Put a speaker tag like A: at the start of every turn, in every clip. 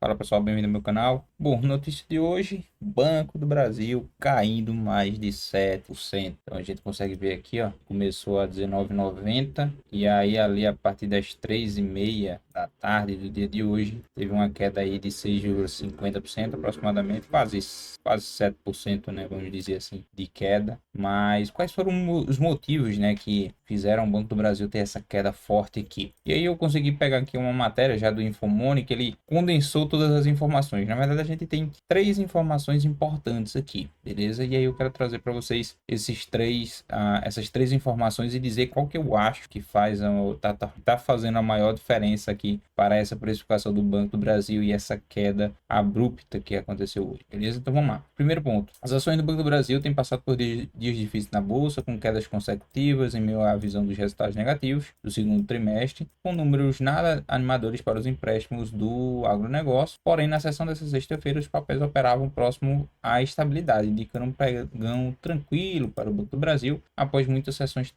A: Fala pessoal, bem-vindo ao meu canal. Bom, notícia de hoje: Banco do Brasil caindo mais de 7%. Então a gente consegue ver aqui, ó, começou a 19,90 e aí ali a partir das 3h30 da tarde do dia de hoje teve uma queda aí de 6,50% aproximadamente, quase 7%, né, vamos dizer assim, de queda. Mas quais foram os motivos, né, que fizeram o Banco do Brasil ter essa queda forte aqui? E aí eu consegui pegar aqui uma matéria já do Infomoney que ele condensou todas as informações. Na verdade, a gente tem três informações importantes aqui, beleza? E aí eu quero trazer para vocês essas três informações e dizer qual que eu acho que tá fazendo a maior diferença aqui para essa precificação do Banco do Brasil e essa queda abrupta que aconteceu hoje, beleza? Então vamos lá. Primeiro ponto: as ações do Banco do Brasil têm passado por dias difíceis na bolsa, com quedas consecutivas em meio à visão dos resultados negativos do segundo trimestre, com números nada animadores para os empréstimos do agronegócio. Porém, na sessão dessa sexta-feira, os papéis operavam próximo à estabilidade, indicando um pregão tranquilo para o Banco do Brasil após muitas sessões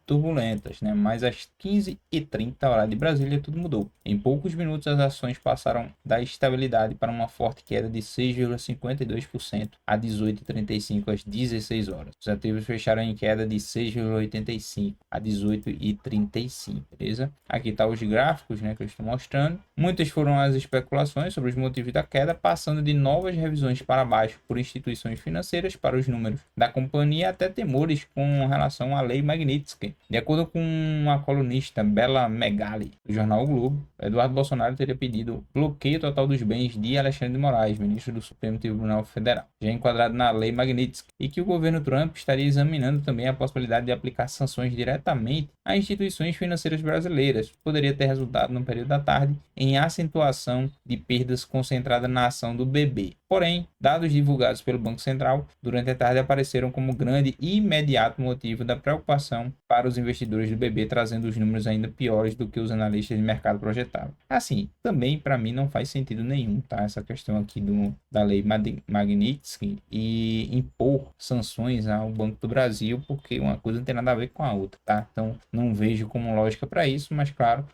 A: turbulentas, né? Mas às 15h30 hora de Brasília, tudo mudou. Em poucos minutos, as ações passaram da estabilidade para uma forte queda de 6,52% a 18h35 às 16 horas. Os ativos fecharam em queda de 6,85 a 18h35, beleza? Aqui tá os gráficos, né, que eu estou mostrando. Muitas foram as especulações sobre os motivos da queda, passando de novas revisões para baixo por instituições financeiras para os números da companhia até temores com relação à lei Magnitsky. De acordo com a colunista Bela Megali, do jornal o Globo, Eduardo Bolsonaro teria pedido bloqueio total dos bens de Alexandre de Moraes, ministro do Supremo Tribunal Federal, já enquadrado na lei Magnitsky, e que o governo Trump estaria examinando também a possibilidade de aplicar sanções diretamente a instituições financeiras brasileiras. Poderia ter resultado no período da tarde em acentuação de perdas concentradas na ação do BB. Porém, dados divulgados pelo Banco Central durante a tarde apareceram como grande e imediato motivo da preocupação para os investidores do BB, trazendo os números ainda piores do que os analistas de mercado projetavam. Assim, também para mim não faz sentido nenhum, tá? Essa questão aqui da lei Magnitsky e impor sanções ao Banco do Brasil, porque uma coisa não tem nada a ver com a outra, tá? Então, não vejo como lógica para isso, mas claro,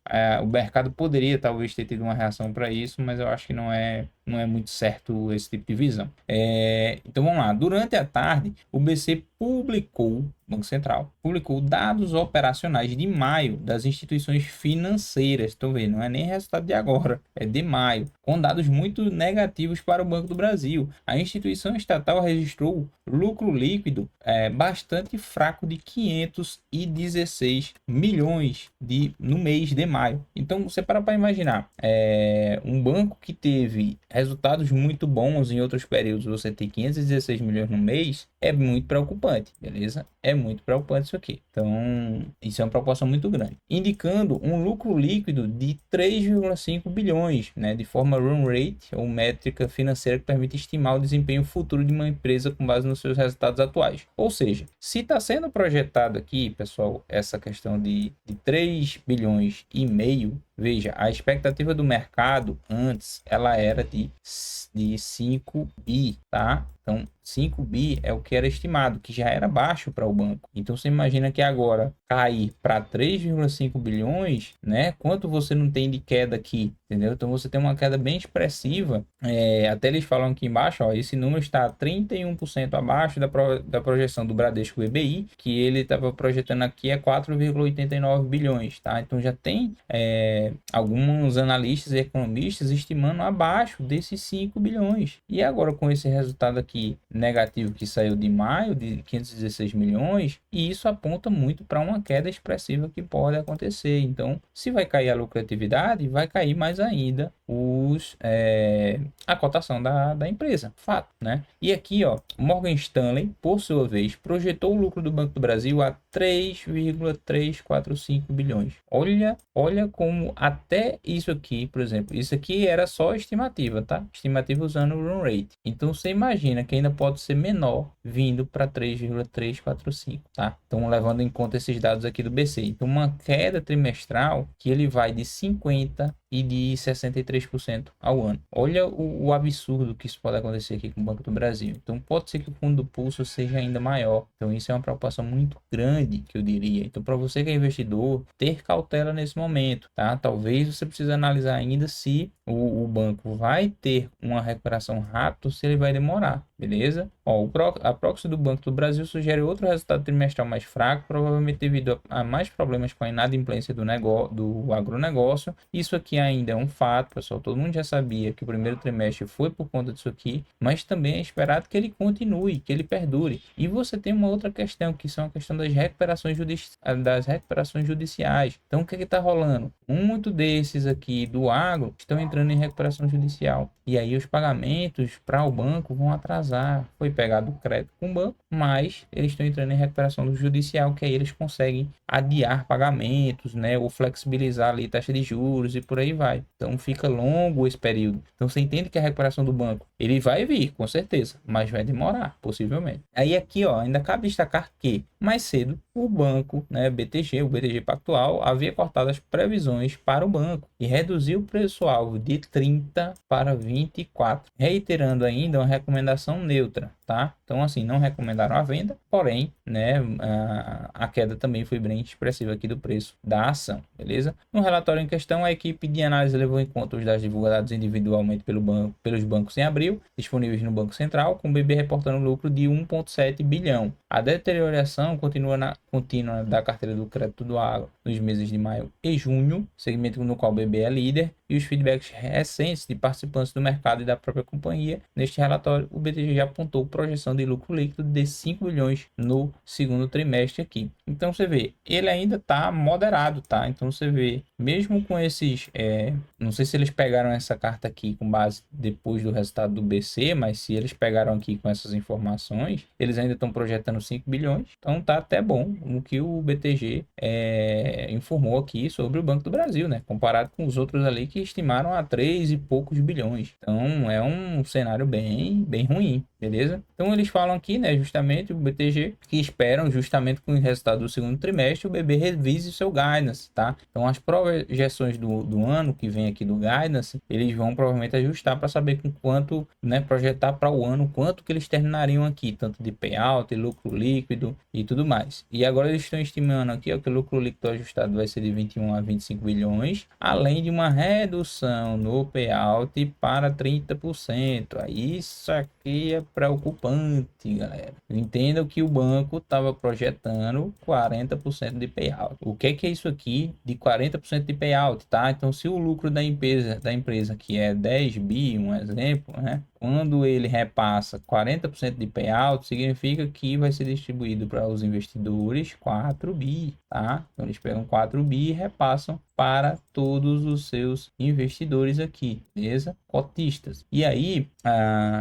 A: o mercado poderia talvez ter tido uma reação para isso, mas eu acho que não é muito certo esse tipo de visão. Então vamos lá. Durante a tarde, o BC Banco Central publicou dados operacionais de maio das instituições financeiras. Estão vendo? Não é nem resultado de agora, é de maio, com dados muito negativos para o Banco do Brasil. A instituição estatal registrou lucro líquido bastante fraco de 516 milhões no mês de maio. Então você para imaginar, um banco que teve resultados muito bons em outros períodos, você ter 516 milhões no mês, é muito preocupante, beleza? É muito preocupante isso aqui. Então, isso é uma proporção muito grande, indicando um lucro líquido de 3,5 bilhões, né, de forma run rate, ou métrica financeira que permite estimar o desempenho futuro de uma empresa com base nos seus resultados atuais. Ou seja, se está sendo projetado aqui, pessoal, essa questão de 3 bilhões e meio, veja, a expectativa do mercado antes, ela era de 5 bi, tá? Então, 5 bi é o que era estimado, que já era baixo para o banco. Então, você imagina que agora cair para 3,5 bilhões, né? Quanto você não tem de queda aqui, entendeu? Então, você tem uma queda bem expressiva. Até eles falam aqui embaixo, ó, esse número está 31% abaixo da projeção do Bradesco BBI, que ele estava projetando aqui 4,89 bilhões, tá? Então, já tem alguns analistas e economistas estimando abaixo desses 5 bilhões. E agora, com esse resultado aqui negativo que saiu de maio, de 516 milhões, e isso aponta muito para uma queda expressiva que pode acontecer. Então, se vai cair a lucratividade, vai cair mais ainda a cotação da empresa, fato, né? E aqui, ó, Morgan Stanley, por sua vez, projetou o lucro do Banco do Brasil a 3,345 bilhões. Olha como até isso aqui, por exemplo, isso aqui era só estimativa, tá? Estimativa usando o run rate. Então você imagina que ainda pode ser menor vindo para 3,345, tá? Então levando em conta esses dados aqui do BC. Então uma queda trimestral que ele vai de 50 e de 63% ao ano. Olha o absurdo que isso pode acontecer aqui com o Banco do Brasil. Então pode ser que o fundo do pulso seja ainda maior. Então isso é uma preocupação muito grande, que eu diria. Então para você que é investidor, ter cautela nesse momento, tá? Talvez você precise analisar ainda se o banco vai ter uma recuperação rápida ou se ele vai demorar, beleza? Ó, a proxy do Banco do Brasil sugere outro resultado trimestral mais fraco, provavelmente devido a mais problemas com a inadimplência do agronegócio. Isso aqui ainda é um fato, pessoal. Todo mundo já sabia que o primeiro trimestre foi por conta disso aqui, mas também é esperado que ele continue, que ele perdure. E você tem uma outra questão, que são a questão das recuperações judiciais. Então, o que está rolando? Muito desses aqui do agro estão entrando em recuperação judicial. E aí os pagamentos para o banco vão atrasar. Foi pegado o crédito com o banco, mas eles estão entrando em recuperação do judicial, que aí eles conseguem adiar pagamentos, né, ou flexibilizar ali taxa de juros e por aí vai. Então fica longo esse período. Então você entende que a recuperação do banco, ele vai vir, com certeza, mas vai demorar, possivelmente. Aí aqui, ó, ainda cabe destacar que mais cedo o banco, né, o BTG Pactual, havia cortado as previsões para o banco e reduziu o preço-alvo de 30 para 24, reiterando ainda uma recomendação neutra, tá? Então, assim, não recomendaram a venda, porém, né, a queda também foi bem expressiva aqui do preço da ação, beleza? No relatório em questão, a equipe de análise levou em conta os dados divulgados individualmente pelos bancos em abril, disponíveis no Banco Central, com o BB reportando lucro de 1,7 bilhão. A deterioração contínua da carteira do crédito do agro nos meses de maio e junho, segmento no qual o BB é líder, e os feedbacks recentes de participantes do mercado e da própria companhia. Neste relatório, o BTG já apontou projeção de lucro líquido de 5 bilhões no segundo trimestre aqui. Então você vê, ele ainda está moderado, tá? Então você vê, mesmo com esses, não sei se eles pegaram essa carta aqui com base depois do resultado do BC, mas se eles pegaram aqui com essas informações, eles ainda estão projetando 5 bilhões. Então tá até bom o que o BTG informou aqui sobre o Banco do Brasil, né? Comparado com os outros ali que estimaram a 3 e poucos bilhões. Então é um cenário bem ruim, beleza? Então eles falam aqui, né, justamente o BTG, que esperam justamente com o resultado do segundo trimestre o BB revise o seu guidance, tá? Então as projeções do ano que vem aqui do guidance, eles vão provavelmente ajustar para saber com quanto, né, projetar para o ano, quanto que eles terminariam aqui, tanto de payout, lucro líquido e tudo mais. E agora eles estão estimando aqui, ó, que o lucro líquido ajustado vai ser de 21 a 25 bilhões, além de uma redução no payout para 30%. Aí isso aqui é preocupante, galera. Entenda que o banco estava projetando 40% de payout. O que é isso aqui de 40% de payout, tá? Então, se o lucro da empresa que é 10 bi, um exemplo, né? Quando ele repassa 40% de payout, significa que vai ser distribuído para os investidores 4 bi, tá? Então eles pegam 4 bi e repassam para todos os seus investidores aqui, beleza? Cotistas. E aí,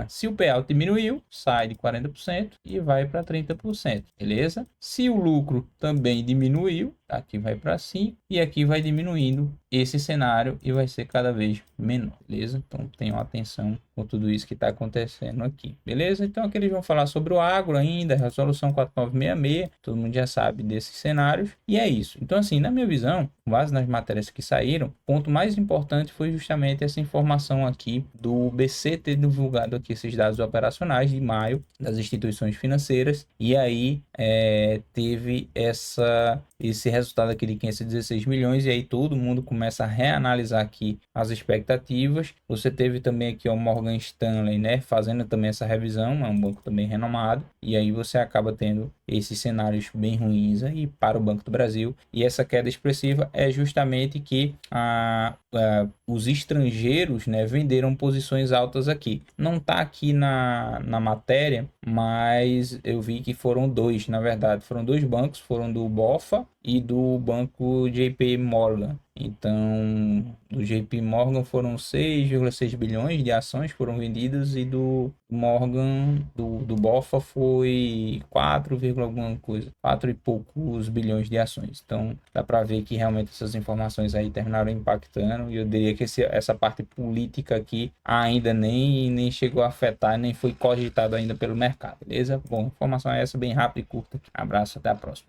A: se o payout diminuiu, sai de 40% e vai para 30%, beleza? Se o lucro também diminuiu, aqui vai para 5 e aqui vai diminuindo esse cenário e vai ser cada vez menor, beleza? Então tenham atenção com tudo isso que está acontecendo aqui, beleza? Então aqui eles vão falar sobre o agro ainda, resolução 4966, todo mundo já sabe desses cenários, e é isso. Então assim, na minha visão, com base nas matérias que saíram, o ponto mais importante foi justamente essa informação aqui do BC ter divulgado aqui esses dados operacionais de maio das instituições financeiras, e aí teve esse resultado aqui de 516 milhões, e aí todo mundo começa a reanalisar aqui as expectativas. Você teve também aqui o Morgan Stanley, né, fazendo também essa revisão, é um banco também renomado, e aí você acaba tendo esses cenários bem ruins aí para o Banco do Brasil, e essa queda expressiva é justamente que os estrangeiros, né, venderam posições altas aqui. Não está aqui na matéria, mas eu vi que foram dois, na verdade, foram dois bancos, foram do BofA e do banco JP Morgan. Então, do JP Morgan foram 6,6 bilhões de ações foram vendidas, e do Morgan, do BofA foi 4, alguma coisa, 4 e poucos bilhões de ações. Então, dá para ver que realmente essas informações aí terminaram impactando, e eu diria que essa parte política aqui ainda nem chegou a afetar, nem foi cogitado ainda pelo mercado, beleza? Bom, informação é essa, bem rápida e curta. Abraço, até a próxima.